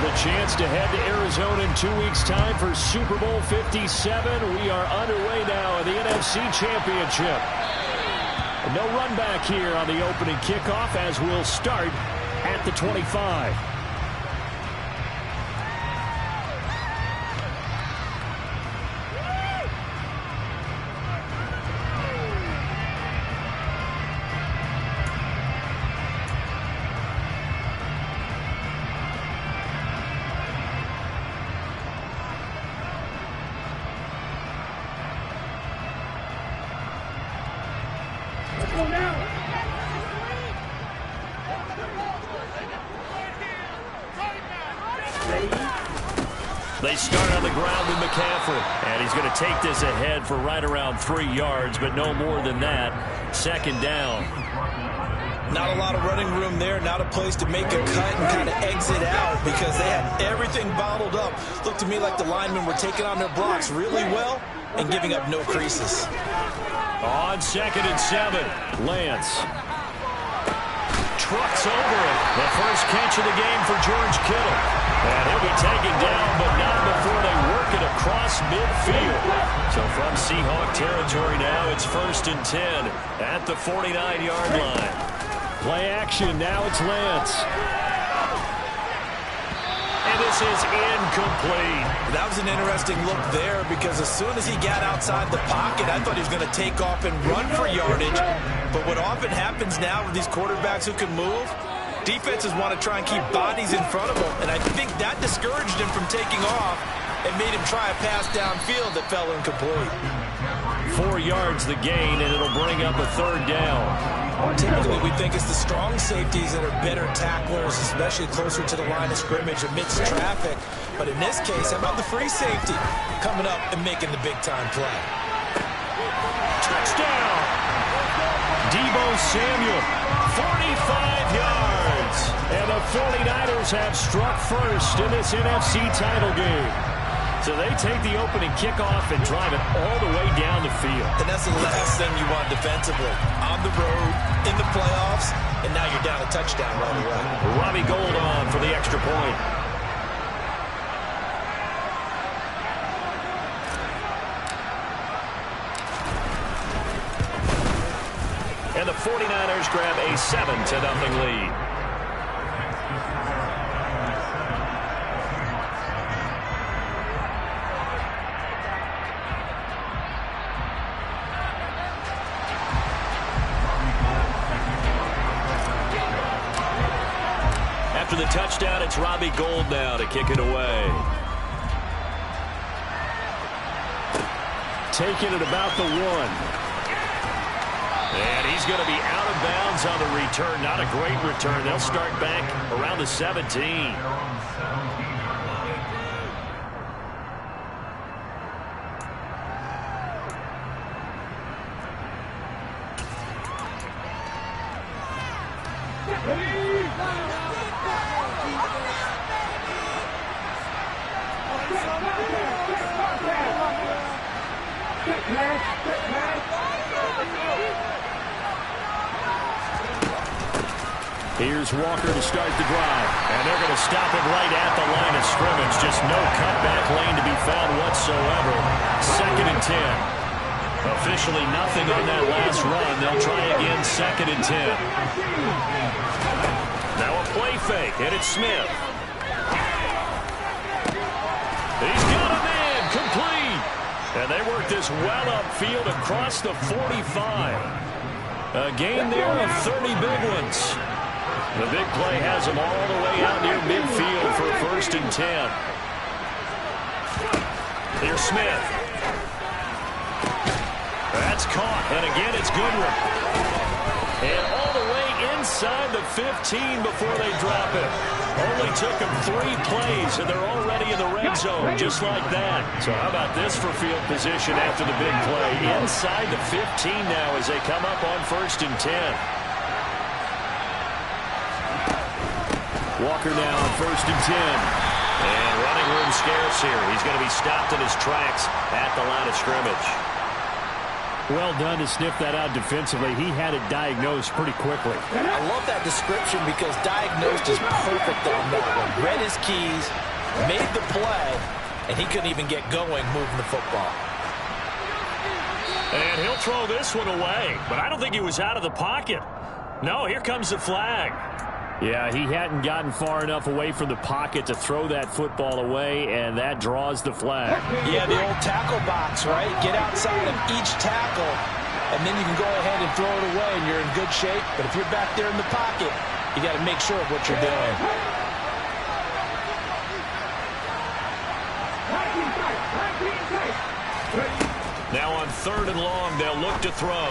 a chance to head to Arizona in 2 weeks' time for Super Bowl 57. We are underway now in the NFC Championship. No run back here on the opening kickoff as we'll start at the 25. They start on the ground with McCaffrey, and he's going to take this ahead for right around 3 yards, but no more than that. Second down. Not a lot of running room there, not a place to make a cut and kind of exit out because they had everything bottled up. Looked to me like the linemen were taking on their blocks really well and giving up no creases. On 2nd and 7, Lance trucks over it. The first catch of the game for George Kittle. And he'll be taken down, but not before they work it across midfield. So from Seahawk territory now, it's 1st and 10 at the 49-yard line. Play action, now it's Lance. And this is incomplete. That was an interesting look there because as soon as he got outside the pocket, I thought he was going to take off and run for yardage. But what often happens now with these quarterbacks who can move, defenses want to try and keep bodies in front of them, and I think that discouraged him from taking off and made him try a pass downfield that fell incomplete. 4 yards the gain, and it'll bring up a 3rd down. Typically, we think it's the strong safeties that are better tacklers, especially closer to the line of scrimmage amidst traffic. But in this case, how about the free safety coming up and making the big-time play? Touchdown! Deebo Samuel, 45 yards. And the 49ers have struck first in this NFC title game. So they take the opening kickoff and drive it all the way down the field. And that's the last thing you want defensively. On the road, in the playoffs, and now you're down a touchdown right away. Robbie Gould on for the extra point. And the 49ers grab a 7-0 lead. After the touchdown, it's Robbie Gould now to kick it away. Taking it about the 1. And he's going to be out of bounds on the return. Not a great return. They'll start back around the 17. Here's Walker to start the drive. And they're going to stop it right at the line of scrimmage. Just no cutback lane to be found whatsoever. 2nd and 10. Officially nothing on that last run. They'll try again 2nd and 10. Now a play fake, and it's Smith. He's got him in, complete. And they work this well upfield across the 45. A gain there of 30 big ones. The big play has them all the way out near midfield for 1st and 10. Here's Smith. That's caught, and again it's Goodwin. And all the way inside the 15 before they drop it. Only took them 3 plays, and they're already in the red zone, just like that. So how about this for field position after the big play? Inside the 15 now as they come up on 1st and 10. Walker now on 1st and 10. And running room scarce here. He's going to be stopped in his tracks at the line of scrimmage. Well done to sniff that out defensively. He had it diagnosed pretty quickly. I love that description because diagnosed is perfect on that one. Read his keys, made the play, and he couldn't even get going moving the football. And he'll throw this one away, but I don't think he was out of the pocket. No, here comes the flag. Yeah, he hadn't gotten far enough away from the pocket to throw that football away, and that draws the flag. Yeah, the old tackle box, right? Get outside of each tackle, and then you can go ahead and throw it away, and you're in good shape. But if you're back there in the pocket, you got to make sure of what you're doing. Now on 3rd and long, they'll look to throw.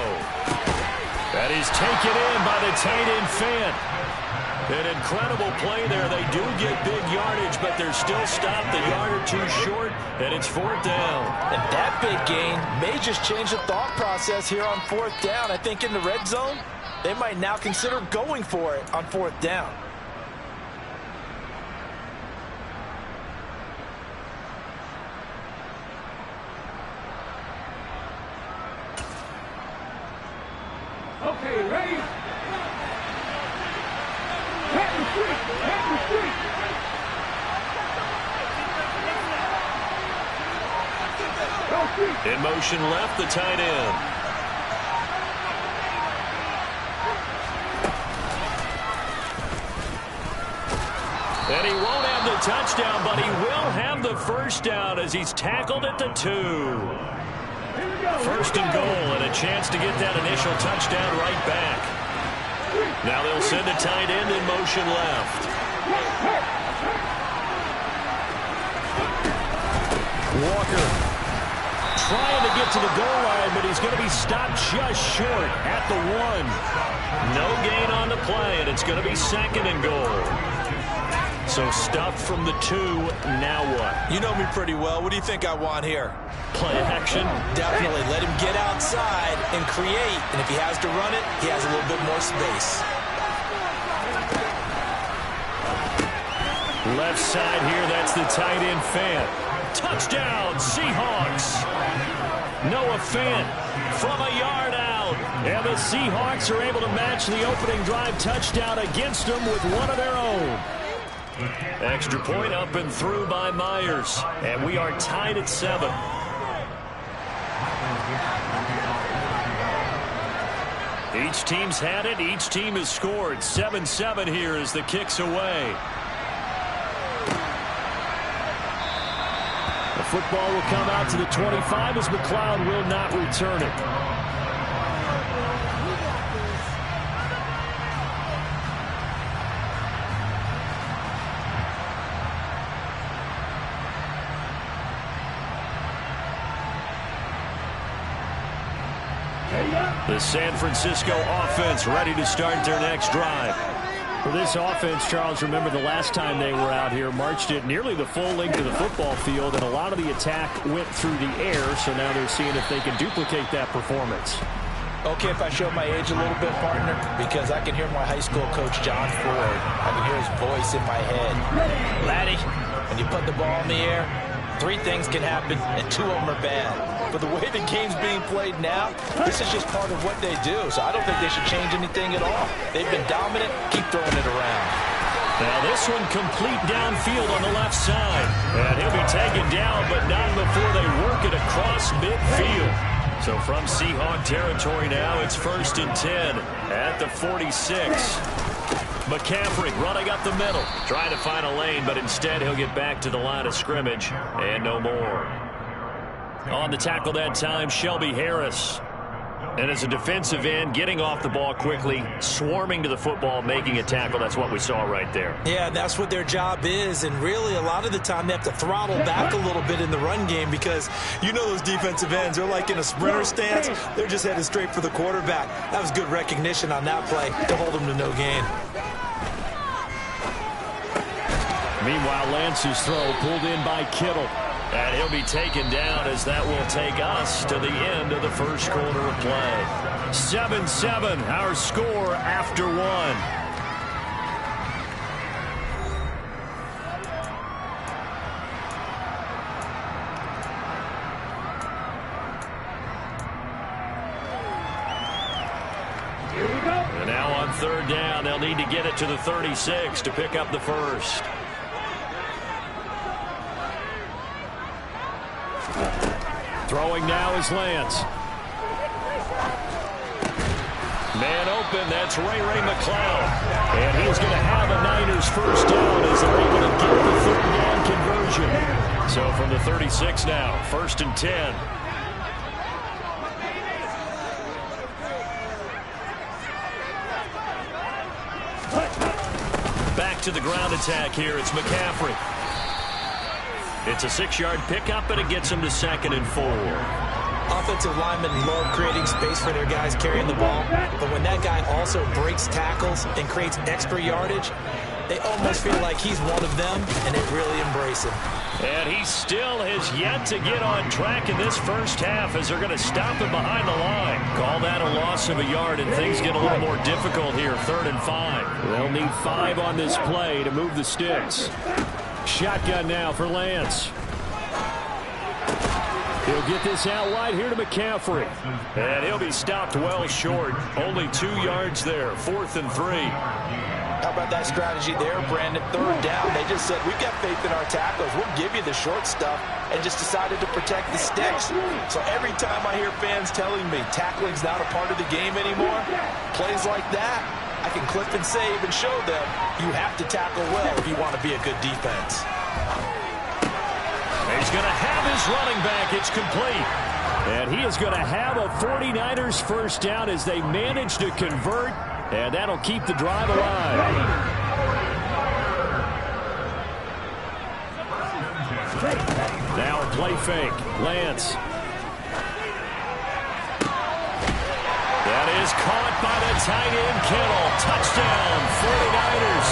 That is taken in by the tight end Fant. An incredible play there. They do get big yardage, but they're still stopped a yard or two short, and it's 4th down. And that big gain may just change the thought process here on 4th down. I think in the red zone, they might now consider going for it on 4th down. Okay, ready? In motion left, the tight end. And he won't have the touchdown, but he will have the first down as he's tackled at the 2. 1st and goal, and a chance to get that initial touchdown right back. Now they'll send a tight end in motion left. Walker trying to get to the goal line, but he's going to be stopped just short at the 1. No gain on the play, and it's going to be 2nd and goal. So stuffed from the 2, now what? You know me pretty well. What do you think I want here? Play action? Definitely. Let him get outside and create. And if he has to run it, he has a little bit more space. Left side here, that's the tight end Fant. Touchdown, Seahawks. Noah Fant from a yard out. And the Seahawks are able to match the opening drive touchdown against them with one of their own. Extra point up and through by Myers. And we are tied at 7. Each team's had it. Each team has scored. 7-7 here as the kick's away. The football will come out to the 25 as McLeod will not return it. The San Francisco offense ready to start their next drive. For this offense, Charles, remember the last time they were out here, marched it nearly the full length of the football field, and a lot of the attack went through the air, so now they're seeing if they can duplicate that performance. Okay, if I show my age a little bit, partner, because I can hear my high school coach, John Ford. I can hear his voice in my head. Laddie, when you put the ball in the air, 3 things can happen, and 2 of them are bad. But the way the game's being played now, this is just part of what they do. So I don't think they should change anything at all. They've been dominant. Keep throwing it around. Now this one complete downfield on the left side. And he'll be taken down, but not before they work it across midfield. So from Seahawk territory now, it's 1st and 10 at the 46. McCaffrey running up the middle, trying to find a lane, but instead he'll get back to the line of scrimmage and no more. On the tackle that time, Shelby Harris. And as a defensive end, getting off the ball quickly, swarming to the football, making a tackle. That's what we saw right there. Yeah, that's what their job is. And really, a lot of the time, they have to throttle back a little bit in the run game because you know those defensive ends, they're like in a sprinter stance. They're just headed straight for the quarterback. That was good recognition on that play to hold them to no gain. Meanwhile, Lance's throw pulled in by Kittle. And he'll be taken down as that will take us to the end of the first quarter of play. 7-7, our score after 1. get it to the 36 to pick up the first. Throwing now is Lance. Man open, that's Ray McCloud. And he's going to have a Niners first down as they're able to get the third down conversion. So from the 36 now, 1st and 10. Back to the ground attack here. It's McCaffrey. It's a 6-yard pickup, and it gets him to 2nd and 4. Offensive linemen love creating space for their guys carrying the ball, but when that guy also breaks tackles and creates extra yardage, they almost feel like he's one of them, and they really embrace him. And he still has yet to get on track in this first half as they're going to stop him behind the line. Call that a loss of a yard, and things get a little more difficult here, 3rd and 5. They'll need 5 on this play to move the sticks. Shotgun now for Lance. He'll get this out wide here to McCaffrey. And he'll be stopped well short. Only 2 yards there, 4th and 3. How about that strategy there, Brandon? 3rd down. They just said, we've got faith in our tackles. We'll give you the short stuff, and just decided to protect the sticks. So every time I hear fans telling me tackling's not a part of the game anymore, plays like that, I can clip and save and show them you have to tackle well if you want to be a good defense. He's going to have his running back. It's complete. And he is going to have a 49ers first down as they manage to convert, and that'll keep the drive alive. Now a play fake. Lance. That is caught by the tight end, Kittle. Touchdown, 49ers.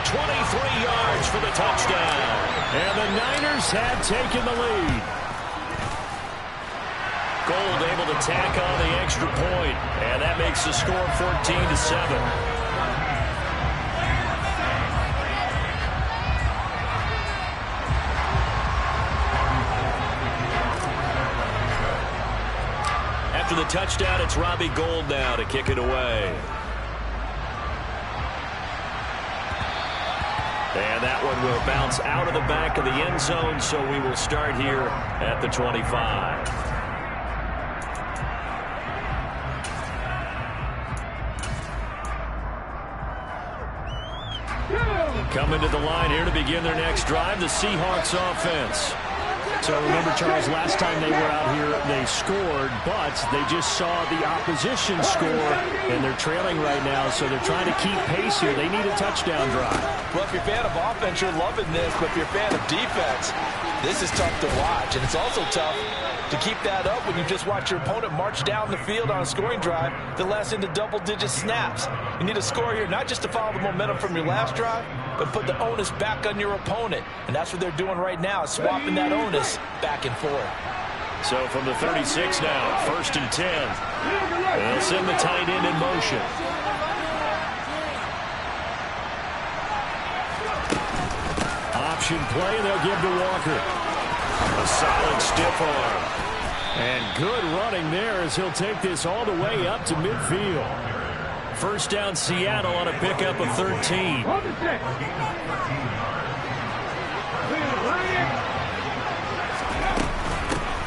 23 yards for the touchdown. And the Niners have taken the lead. Gold able to tack on the extra point, and that makes the score 14-7. After the touchdown, it's Robbie Gould now to kick it away. And that one will bounce out of the back of the end zone, so we will start here at the 25. Coming to the line here to begin their next drive, the Seahawks offense. So remember, Charles, last time they were out here, they scored, but they just saw the opposition score, and they're trailing right now, so they're trying to keep pace here. They need a touchdown drive. Well, if you're a fan of offense, you're loving this, but if you're a fan of defense, this is tough to watch, and it's also tough to keep that up when you just watch your opponent march down the field on a scoring drive that lasts into double-digit snaps. You need a score here, not just to follow the momentum from your last drive, but put the onus back on your opponent. And that's what they're doing right now, swapping that onus back and forth. So from the 36 now, 1st and 10. They'll send the tight end in motion. Option play, and they'll give to Walker. A solid stiff arm. And good running there as he'll take this all the way up to midfield. First down, Seattle on a pickup of 13.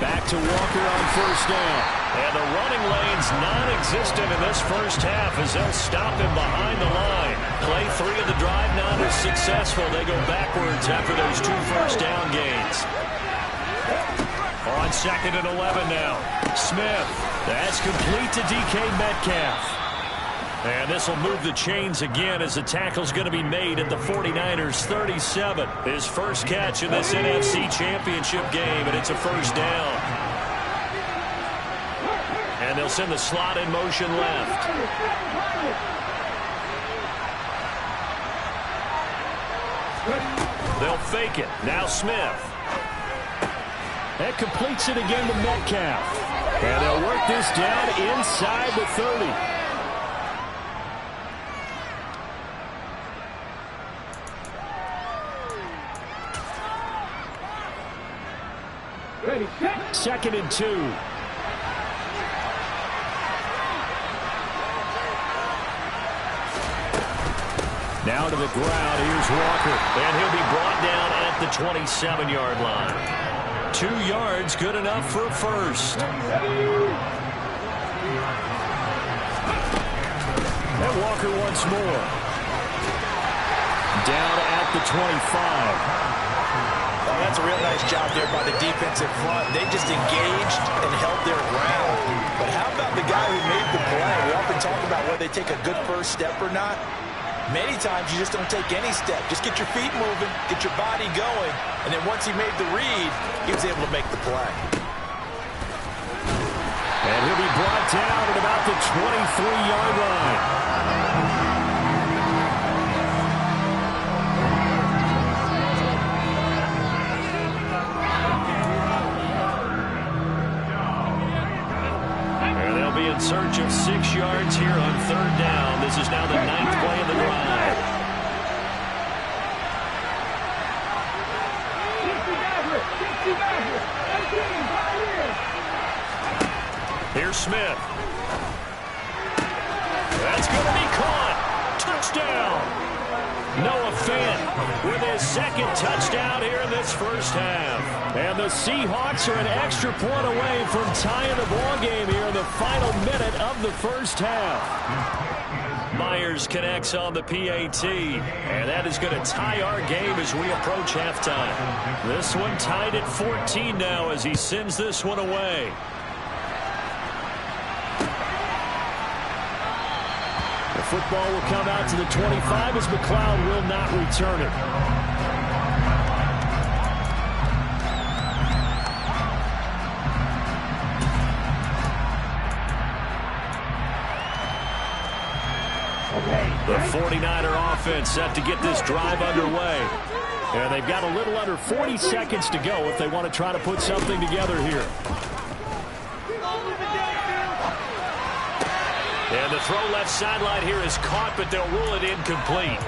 Back to Walker on first down. And the running lane's non-existent in this first half as they'll stop him behind the line. Play 3 of the drive now is successful. They go backwards after those 2 first down gains. On 2nd and 11 now. Smith. That's complete to DK Metcalf. And this will move the chains again as the tackle's going to be made at the 49ers 37. His first catch in this NFC Championship game, and it's a first down. And they'll send the slot in motion left. They'll fake it. Now Smith. That completes it again to Metcalf. And they'll work this down inside the 30. Ready, set. 2nd and 2. Now to the ground. Here's Walker. And he'll be brought down at the 27-yard line. 2 yards, good enough for a first. And Walker once more. Down at the 25. Oh, that's a real nice job there by the defensive front. They just engaged and held their ground. But how about the guy who made the play? We often talk about whether they take a good first step or not. Many times you just don't take any step. Just get your feet moving, get your body going, and then once he made the read, he was able to make the play. And he'll be brought down at about the 23-yard line. And they'll be in search of 6 yards here on 3rd down. This is now the 9th play of the drive. Here's Smith. That's going to be caught. Touchdown. Noah Fant with his 2nd touchdown here in this first half. And the Seahawks are an extra point away from tying the ball game here in the final minute of the first half. Myers connects on the PAT, and that is going to tie our game as we approach halftime. This one tied at 14 now as he sends this one away. The football will come out to the 25 as McLeod will not return it. The 49er offense set to get this drive underway. And they've got a little under 40 seconds to go if they want to try to put something together here. And the throw left sideline here is caught, but they'll rule it incomplete.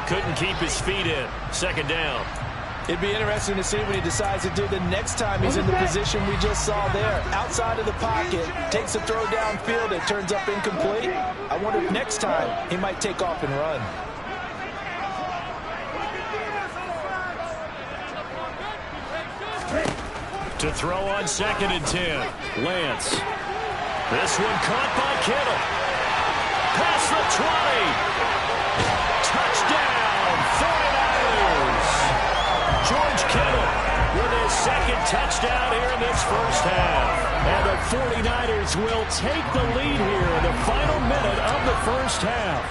Couldn't keep his feet in. 2nd down. It'd be interesting to see what he decides to do the next time he's in the position we just saw there. Outside of the pocket, takes a throw downfield, it turns up incomplete. I wonder if next time he might take off and run. To throw on 2nd and 10. Lance. This one caught by Kittle. Past the 20. Touchdown, 49ers. George Kittle with his 2nd touchdown here in this first half. And the 49ers will take the lead here in the final minute of the first half.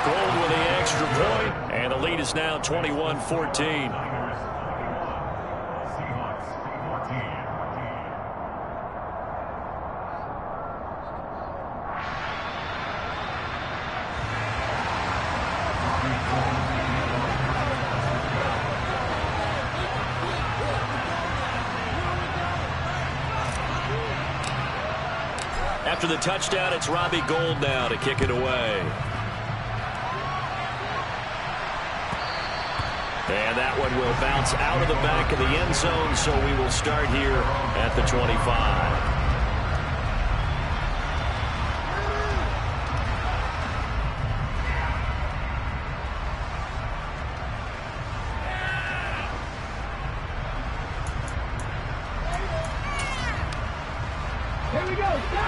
Gold with the extra point, and the lead is now 21-14. After the touchdown, it's Robbie Gould now to kick it away. And that one will bounce out of the back of the end zone, so we will start here at the 25.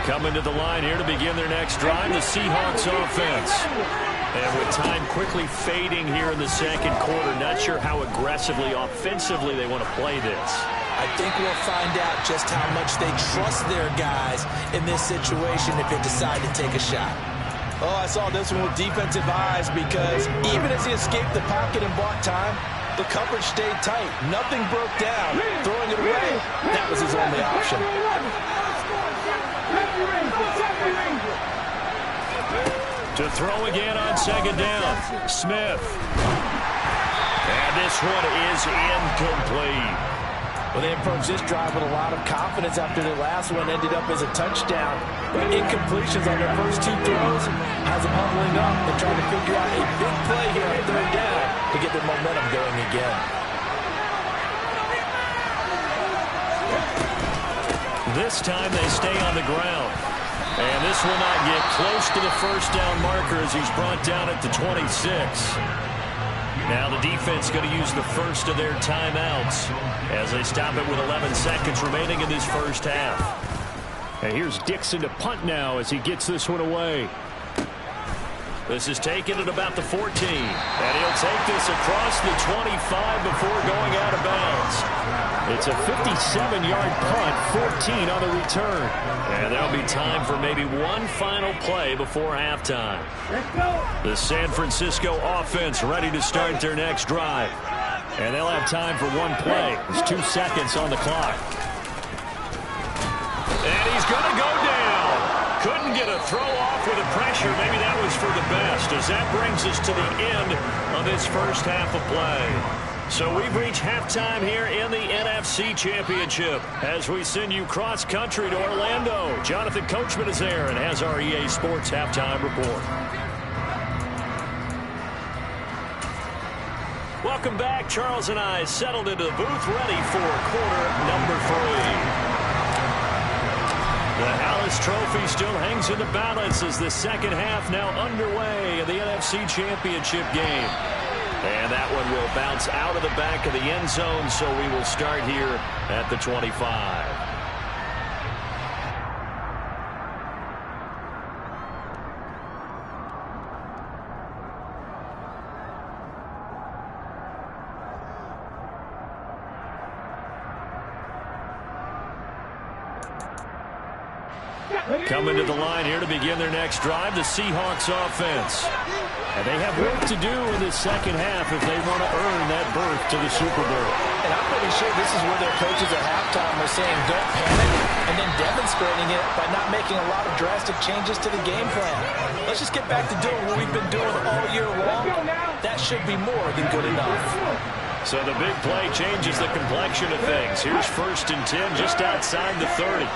Coming to the line here to begin their next drive, the Seahawks offense. And with time quickly fading here in the 2nd quarter, not sure how aggressively, offensively they want to play this. I think we'll find out just how much they trust their guys in this situation if they decide to take a shot. Oh, I saw this one with defensive eyes because even as he escaped the pocket and bought time, the coverage stayed tight. Nothing broke down. Throwing it away, that was his only option. To throw again on 2nd down, Smith. And this one is incomplete. Well, they approached this drive with a lot of confidence after the last one ended up as a touchdown. But incompletions on their first 2 throws has them humbling up and trying to figure out a big play here on 3rd down to get their momentum going again. This time they stay on the ground. And this will not get close to the first down marker as he's brought down at the 26. Now the defense going to use the first of their timeouts as they stop it with 11 seconds remaining in this first half. And here's Dixon to punt now as he gets this one away. This is taken at about the 14. And he'll take this across the 25 before going out of bounds. It's a 57-yard punt, 14 on the return. And there'll be time for maybe one final play before halftime. The San Francisco offense ready to start their next drive. And they'll have time for one play. There's 2 seconds on the clock. And he's going to go down. Couldn't get a throw off with the pressure. Maybe that was for the best, as that brings us to the end of this first half of play. So we've reached halftime here in the NFC Championship as we send you cross-country to Orlando. Jonathan Coachman is there and has our EA Sports halftime report. Welcome back. Charles and I settled into the booth ready for quarter number 3. The Alice Trophy still hangs in the balance as the second half now underway in the NFC Championship game. And that one will bounce out of the back of the end zone, so we will start here at the 25. Coming to the line here to begin their next drive, the Seahawks offense. And they have work to do in the second half if they want to earn that berth to the Super Bowl. And I'm pretty sure this is where their coaches at halftime were saying don't panic, and then demonstrating it by not making a lot of drastic changes to the game plan. Let's just get back to doing what we've been doing all year long. That should be more than good enough. So the big play changes the complexion of things. Here's 1st and 10 just outside the 30.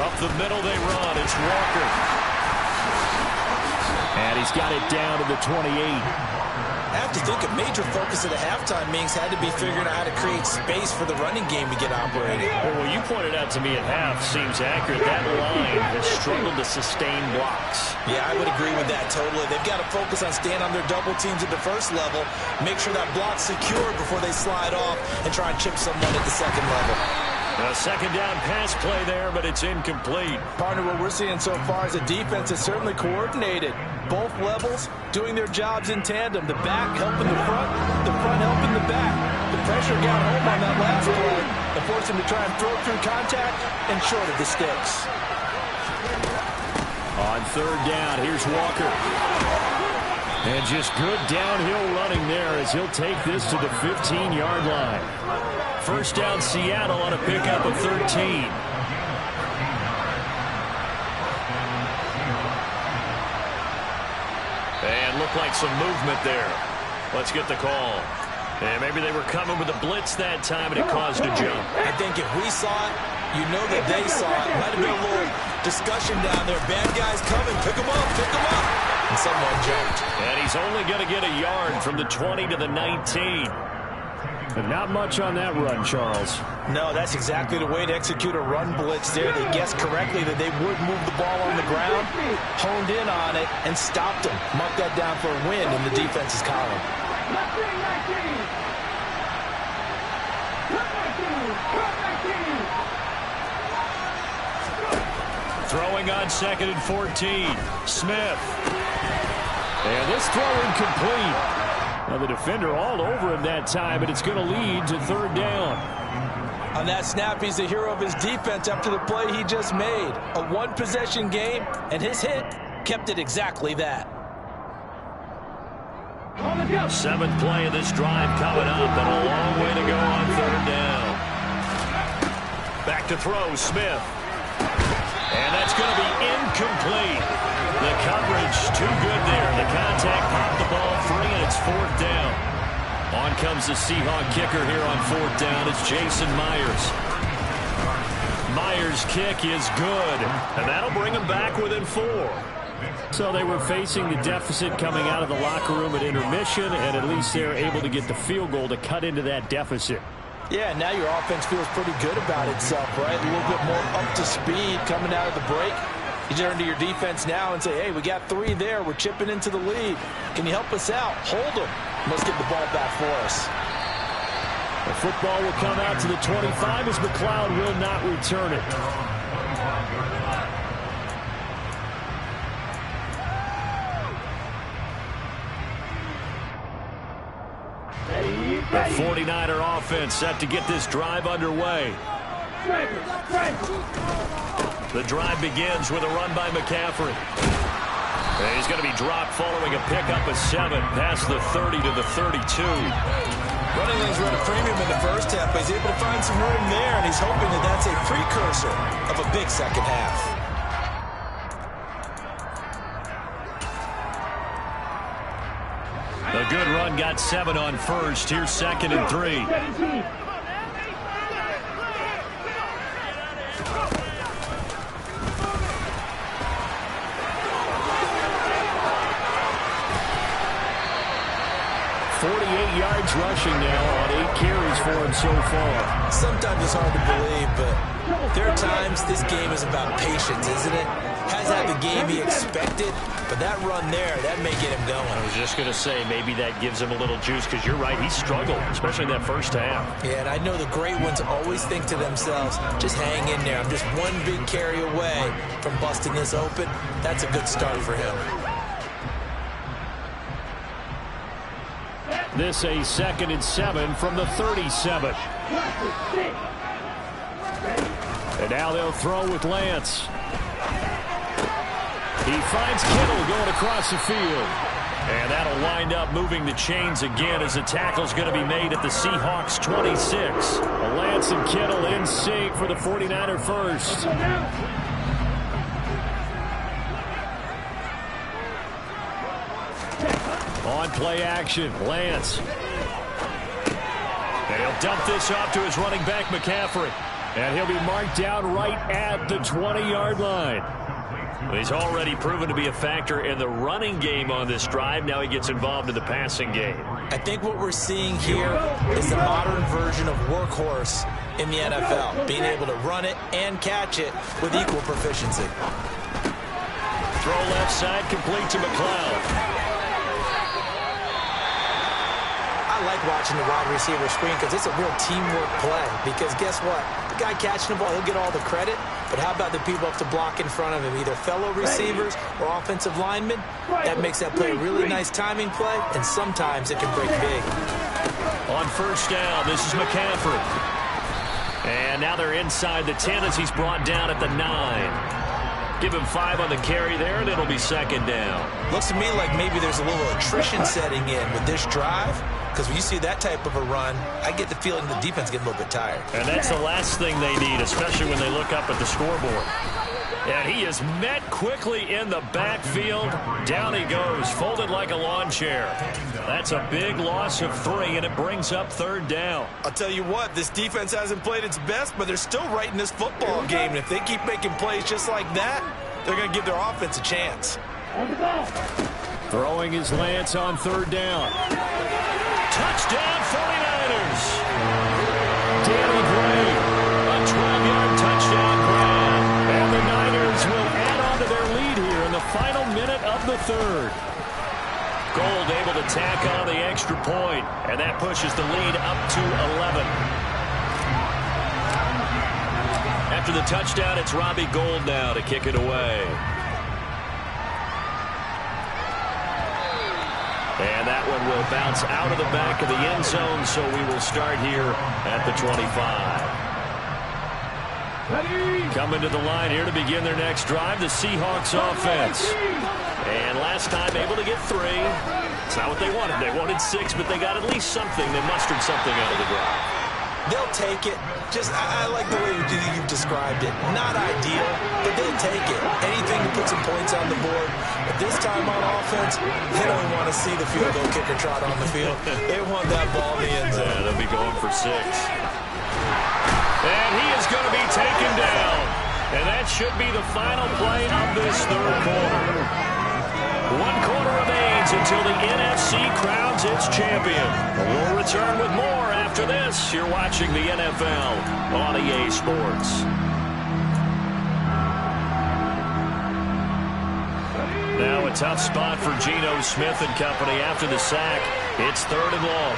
Up the middle they run. It's Walker. And he's got it down to the 28. I have to think a major focus of the halftime meetings had to be figuring out how to create space for the running game to get operating. Well, what you pointed out to me at half seems accurate. That line has struggled to sustain blocks. Yeah, I would agree with that totally. They've got to focus on staying on their double teams at the first level, make sure that block's secure before they slide off and try and chip someone at the second level. A second down pass play there, but it's incomplete. Partner, what we're seeing so far is the defense is certainly coordinated. Both levels doing their jobs in tandem. The back helping the front helping the back. The pressure got home on that last play and forced him to try and throw through contact and short of the sticks. On 3rd down, here's Walker. And just good downhill running there as he'll take this to the 15-yard line. First down, Seattle on a pickup of 13. And looked like some movement there. Let's get the call. And maybe they were coming with a blitz that time, and it caused a jump. I think if we saw it, you know that they saw it. Might have been a little discussion down there. Bad guys coming. Pick them up. Pick them up. And someone jumped. And he's only going to get a yard from the 20 to the 19. But not much on that run, Charles. No, that's exactly the way to execute a run blitz there. They guessed correctly that they would move the ball on the ground, honed in on it, and stopped them. Mark that down for a win in the defense's column. Throwing on 2nd and 14. Smith. And this throw incomplete. Now the defender all over him that time, and it's going to lead to 3rd down. On that snap, he's the hero of his defense after the play he just made. A one-possession game, and his hit kept it exactly that. 7th play of this drive coming up, and a long way to go on 3rd down. Back to throw, Smith. And that's going to be incomplete. The coverage too good there. The contact popped the ball free, and it's 4th down. On comes the Seahawk kicker here on 4th down. It's Jason Myers. Myers' kick is good, and that'll bring him back within 4. So they were facing the deficit coming out of the locker room at intermission, and at least they're able to get the field goal to cut into that deficit. Yeah, now your offense feels pretty good about itself, right? A little bit more up to speed coming out of the break. You turn to your defense now and say, hey, we got 3 there. We're chipping into the lead. Can you help us out? Hold them. Let's get the ball back for us. The football will come out to the 25 as McLeod will not return it. The 49er offense set to get this drive underway. The drive begins with a run by McCaffrey. And he's going to be dropped following a pickup of 7 past the 30 to the 32. Running lanes were at a premium in the first half, but he's able to find some room there, and he's hoping that that's a precursor of a big second half. A good run got 7 on first. Here's 2nd and 3. Yards rushing now on 8 carries for him so far. Sometimes it's hard to believe, but there are times this game is about patience, isn't it? Has had the game he expected, but that run there, that may get him going. I was just going to say, maybe that gives him a little juice, because you're right, he struggled, especially in that first half. Yeah, and I know the great ones always think to themselves, just hang in there. I'm just one big carry away from busting this open. That's a good start for him. This a 2nd and 7 from the 37. And now they'll throw with Lance. He finds Kittle going across the field. And that'll wind up moving the chains again as the tackle's going to be made at the Seahawks 26. Lance and Kittle in sync for the 49er first. On play action, Lance. And he'll dump this off to his running back, McCaffrey. And he'll be marked down right at the 20-yard line. Well, he's already proven to be a factor in the running game on this drive. Now he gets involved in the passing game. I think what we're seeing here is the modern version of workhorse in the NFL, being able to run it and catch it with equal proficiency. Throw left side, complete to McLeod. I like watching the wide receiver screen because it's a real teamwork play. Because guess what? The guy catching the ball, he'll get all the credit. But how about the people up to block in front of him, either fellow receivers or offensive linemen? That makes that play a really nice timing play, and sometimes it can break big. On first down, this is McCaffrey. And now they're inside the 10 as he's brought down at the 9. Give him 5 on the carry there, and it'll be 2nd down. Looks to me like maybe there's a little attrition setting in with this drive, because when you see that type of a run, I get the feeling the defense getting a little bit tired. And that's the last thing they need, especially when they look up at the scoreboard. And he is met quickly in the backfield. Down he goes, folded like a lawn chair. That's a big loss of 3, and it brings up 3rd down. I'll tell you what, this defense hasn't played its best, but they're still right in this football game. And if they keep making plays just like that, they're going to give their offense a chance. Throwing his Lance on 3rd down. Touchdown 49ers. Danny Gray, a 12-yard touchdown grab. And the Niners will add on to their lead here in the final minute of the 3rd. Gold able to tack on the extra point, and that pushes the lead up to 11. After the touchdown, it's Robbie Gould now to kick it away. And that one will bounce out of the back of the end zone, so we will start here at the 25. Coming to the line here to begin their next drive, the Seahawks offense. And last time able to get 3. It's not what they wanted. They wanted 6, but they got at least something. They mustered something out of the drive. They'll take it. I like the way you've described it. Not ideal, but they'll take it. Anything to put some points on the board. But this time on offense, they don't want to see the field goal kicker trot on the field. They want that ball in the end zone. Yeah, they'll be going for 6. And he is going to be taken down. And that should be the final play of this 3rd quarter. 1 quarter remains until the NFC crowns its champion. We'll return with more after after this, you're watching the NFL on EA Sports. Now a tough spot for Geno Smith and company after the sack. It's 3rd and long.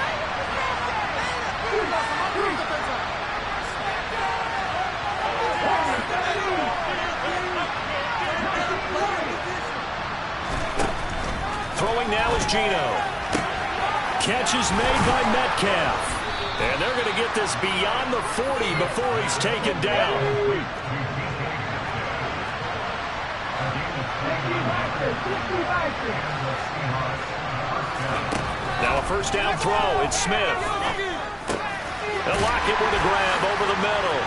Throwing now is Geno. Catch is made by Metcalf. And they're going to get this beyond the 40 before he's taken down. Now a first down throw. It's Smith. They'll lock it with a grab over the middle.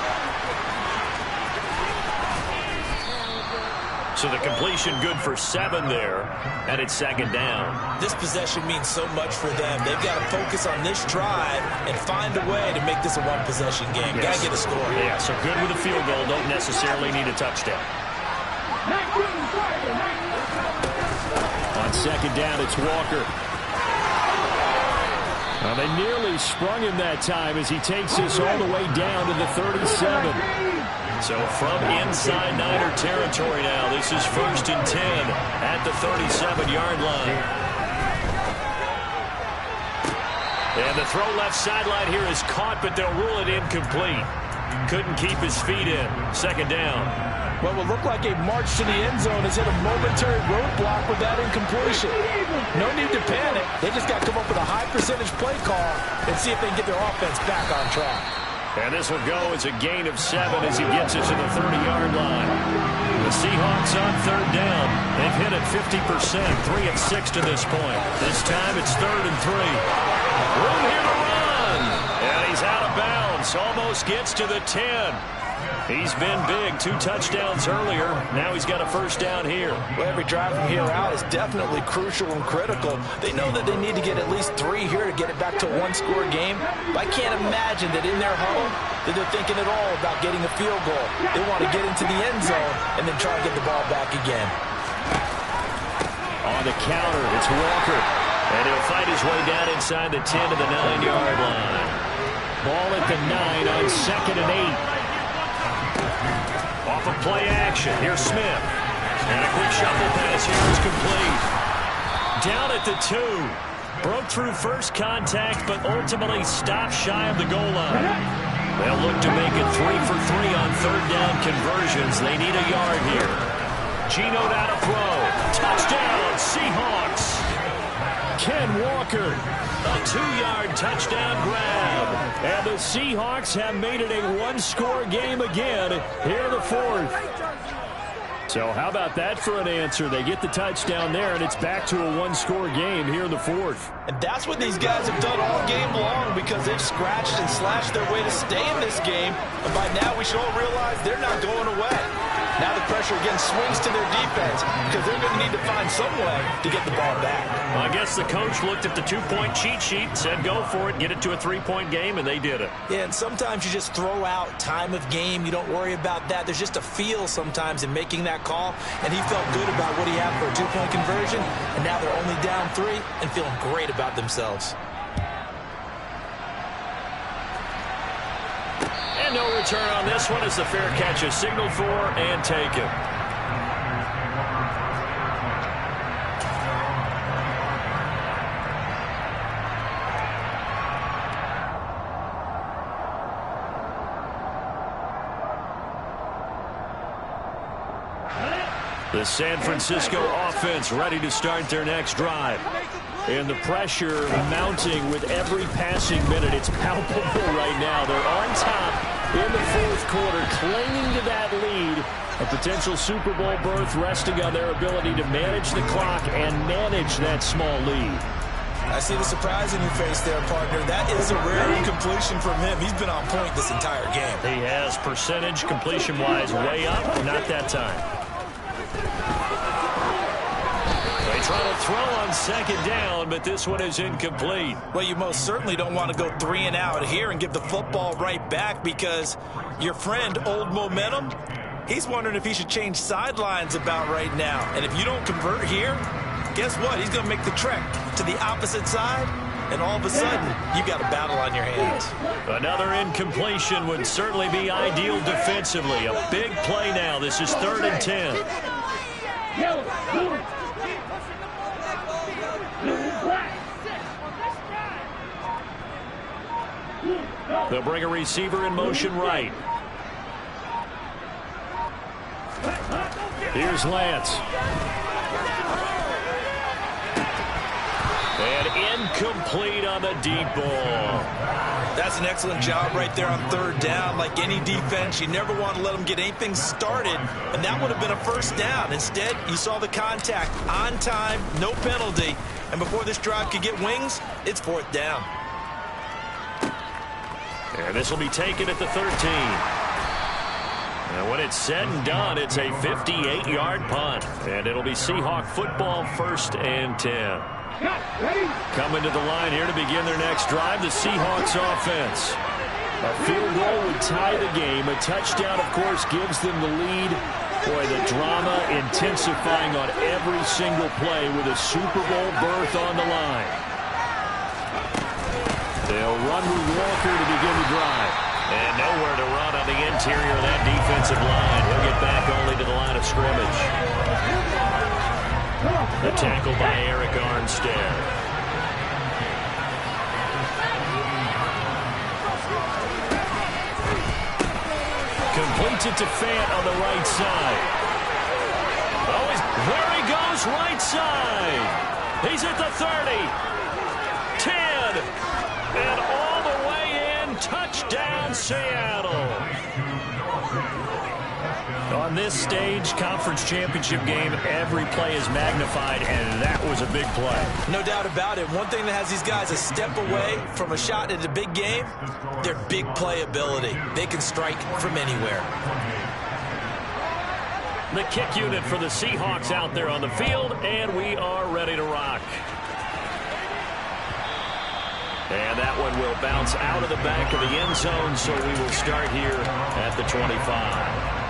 So the completion good for 7 there, and it's 2nd down. This possession means so much for them. They've got to focus on this drive and find a way to make this a one-possession game. Yes. Got to get a score. Yeah, so good with a field goal. Don't necessarily need a touchdown. On 2nd down, it's Walker. Well, they nearly sprung him that time as he takes this all the way down to the 37. So from inside Niner territory now, this is 1st and 10 at the 37-yard line. And the throw left sideline here is caught, but they'll rule it incomplete. Couldn't keep his feet in. 2nd down. What will look like a march to the end zone is hit a momentary roadblock with that incompletion. No need to panic. They just got to come up with a high percentage play call and see if they can get their offense back on track. And this will go as a gain of 7 as he gets it to the 30-yard line. The Seahawks on 3rd down. They've hit it 50%, 3 of 6 to this point. This time it's 3rd and 3. Room here to run. And he's out of bounds. Almost gets to the 10. He's been big. 2 touchdowns earlier. Now he's got a first down here. Well, every drive from here out is definitely crucial and critical. They know that they need to get at least 3 here to get it back to a one-score game. But I can't imagine that in their huddle that they're thinking at all about getting a field goal. They want to get into the end zone and then try to get the ball back again. On the counter, it's Walker. And he'll fight his way down inside the 10 to the 9-yard line. Ball at the 9 on 2nd and 8. Off of play action. Here's Smith. And a quick shuffle pass here is complete. Down at the 2. Broke through first contact, but ultimately stopped shy of the goal line. They'll look to make it 3 for 3 on 3rd down conversions. They need a yard here. Geno now to throw. Touchdown, Seahawks. Ken Walker. A 2-yard touchdown grab. And the Seahawks have made it a one-score game again here in the 4th. So how about that for an answer? They get the touchdown there, and it's back to a one-score game here in the 4th. And that's what these guys have done all game long because they've scratched and slashed their way to stay in this game. And by now we should all realize they're not going away. Now the pressure again swings to their defense because they're going to need to find some way to get the ball back. Well, I guess the coach looked at the 2-point cheat sheet, said go for it, get it to a 3-point game, and they did it. Yeah, and sometimes you just throw out time of game. You don't worry about that. There's just a feel sometimes in making that call, and he felt good about what he had for a 2-point conversion, and now they're only down 3 and feeling great about themselves. And no return on this one as the fair catch is signaled for and taken. The San Francisco offense ready to start their next drive. And the pressure mounting with every passing minute. It's palpable right now. They're on top in the 4th quarter, clinging to that lead. A potential Super Bowl berth resting on their ability to manage the clock and manage that small lead. I see the surprise in your face there, partner. That is a rare incompletion from him. He's been on point this entire game. He has percentage completion-wise way up, not that time. They try to throw on 2nd down, but this one is incomplete. Well, you most certainly don't want to go 3 and out here and give the football right back because your friend, Old Momentum, he's wondering if he should change sidelines about right now. And if you don't convert here, guess what? He's going to make the trek to the opposite side and all of a sudden, you've got a battle on your hands. Another incompletion would certainly be ideal defensively. A big play now. This is 3rd and 10. They'll bring a receiver in motion right. Here's Lance. And incomplete on the deep ball. That's an excellent job right there on 3rd down. Like any defense, you never want to let them get anything started, and that would have been a 1st down. Instead, you saw the contact on time, no penalty, and before this drive could get wings, it's 4th down. And this will be taken at the 13. And when it's said and done, it's a 58-yard punt. And it'll be Seahawk football, 1st and 10. Coming to the line here to begin their next drive, the Seahawks offense. A field goal would tie the game. A touchdown, of course, gives them the lead. Boy, the drama intensifying on every single play with a Super Bowl berth on the line. They'll run with Walker to begin the drive. And nowhere to run on the interior of that defensive line. He'll get back only to the line of scrimmage. The tackle by Eric Armstead. Completes it to Fant on the right side. Oh, there he goes, right side. He's at the 30. 10. And all the way in, touchdown Seattle. On this stage, conference championship game, every play is magnified, and that was a big play. No doubt about it. One thing that has these guys a step away from a shot at a big game, their big play ability. They can strike from anywhere. The kick unit for the Seahawks out there on the field, and we are ready to rock. And that one will bounce out of the back of the end zone, so we will start here at the 25.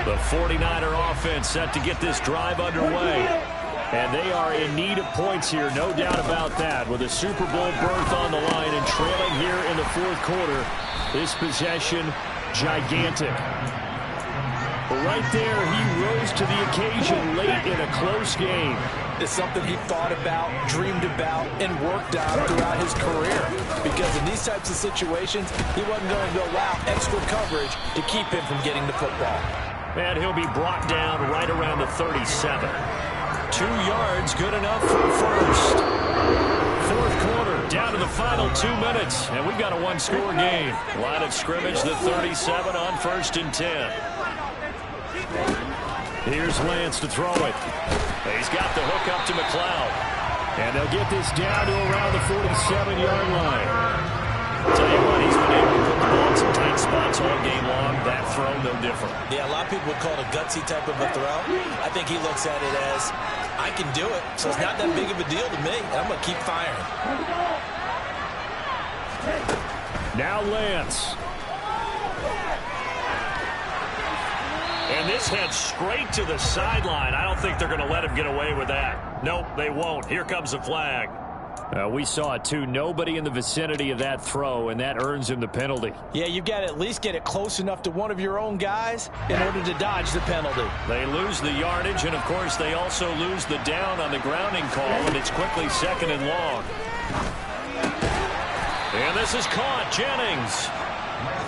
The 49er offense set to get this drive underway. And they are in need of points here, no doubt about that. With a Super Bowl berth on the line and trailing here in the 4th quarter, this possession, gigantic. But right there, he rose to the occasion late in a close game. It's something he thought about, dreamed about, and worked on throughout his career. Because in these types of situations, he wasn't going to allow extra coverage to keep him from getting the football. And he'll be brought down right around the 37. 2 yards, good enough for a first. 4th quarter, down to the final 2 minutes, and we've got a one-score game. Line of scrimmage, the 37 on 1st and 10. Here's Lance to throw it. He's got the hook up to McLeod. And they'll get this down to around the 47-yard line. I'll tell you what, he's been able to put the ball in some tight spots all game long. That throw, no different. Yeah, a lot of people would call it a gutsy type of a throw. I think he looks at it as, I can do it, so it's not that big of a deal to me, and I'm going to keep firing. Now Lance. And this heads straight to the sideline. I don't think they're going to let him get away with that. Nope, they won't. Here comes the flag. We saw it, too. Nobody in the vicinity of that throw, and that earns him the penalty. Yeah, you've got to at least get it close enough to one of your own guys in order to dodge the penalty. They lose the yardage, and, of course, they also lose the down on the grounding call, and it's quickly 2nd and long. And this is caught. Jennings.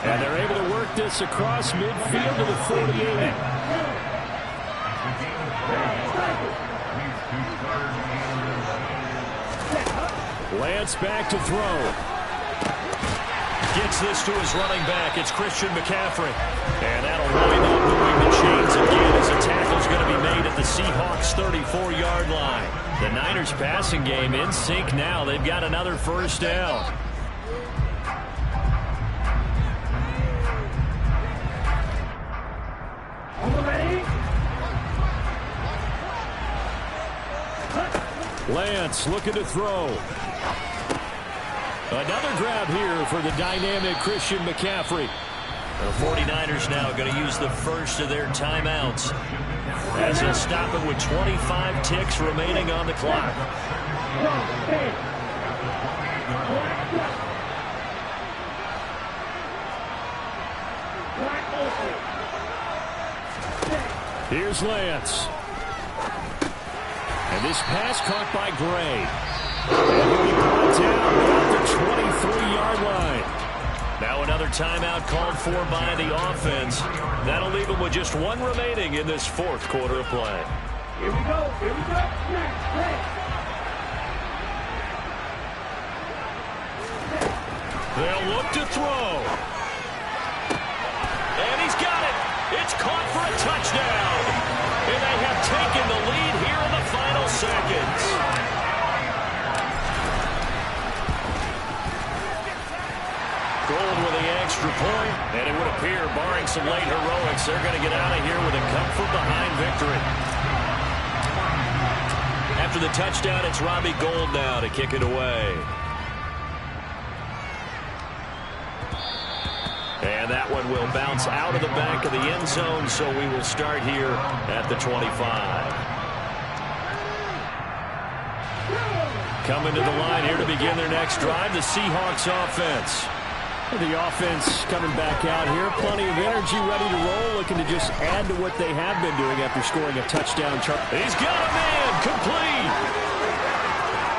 And they're able to work this across midfield to the 48. Lance back to throw. Gets this to his running back. It's Christian McCaffrey. And that'll wind up moving the chains again as a tackle's going to be made at the Seahawks' 34-yard line. The Niners passing game in sync now. They've got another 1st down. Lance looking to throw. Another grab here for the dynamic Christian McCaffrey. The 49ers now going to use the first of their timeouts as he'll stop it with 25 ticks remaining on the clock. Here's Lance. And this pass caught by Gray. And he'll be brought down at the 23-yard line. Now another timeout called for by the offense. That'll leave them with just one remaining in this fourth quarter of play. Here we go. Here we go. They'll look to throw. And he's got it. It's caught for a touchdown. And they have taken the lead here in the final seconds. Gold with the extra point, and it would appear, barring some late heroics, they're going to get out of here with a come-from-behind victory. After the touchdown, it's Robbie Gould now to kick it away. And that one will bounce out of the back of the end zone, so we will start here at the 25. Coming to the line here to begin their next drive, the Seahawks offense. The offense coming back out here. Plenty of energy, ready to roll, looking to just add to what they have been doing after scoring a touchdown. He's got a man, complete.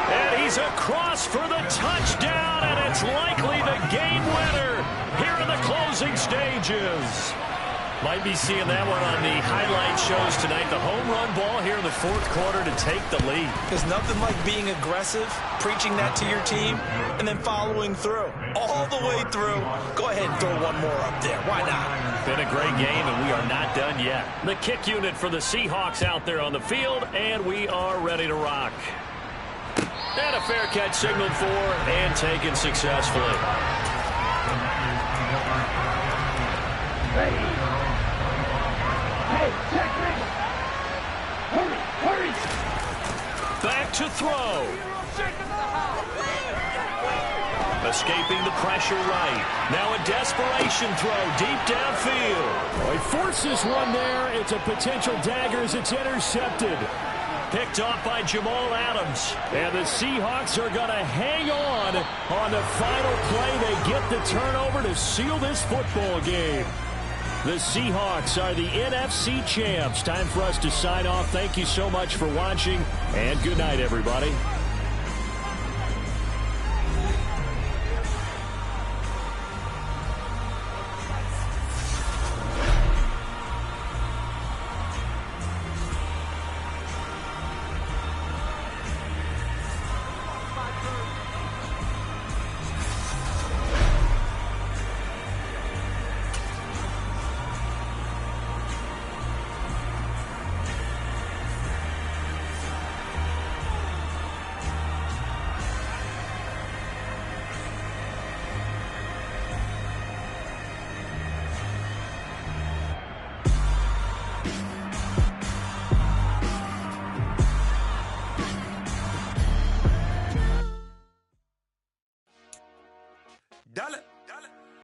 And he's across for the touchdown, and it's likely the game winner here in the closing stages. Might be seeing that one on the highlight shows tonight. The home run ball here in the fourth quarter to take the lead. There's nothing like being aggressive, preaching that to your team, and then following through. All the way through. Go ahead and throw one more up there. Why not? Been a great game, and we are not done yet. The kick unit for the Seahawks out there on the field, and we are ready to rock. And a fair catch signaled for and taken successfully. Hey, check me. Hurry, hurry. Back to throw. Escaping the pressure right. Now a desperation throw deep downfield. He forces one there. It's a potential dagger as it's intercepted. Picked off by Jamal Adams. And the Seahawks are going to hang on the final play. They get the turnover to seal this football game. The Seahawks are the NFC champs. Time for us to sign off. Thank you so much for watching, and good night, everybody.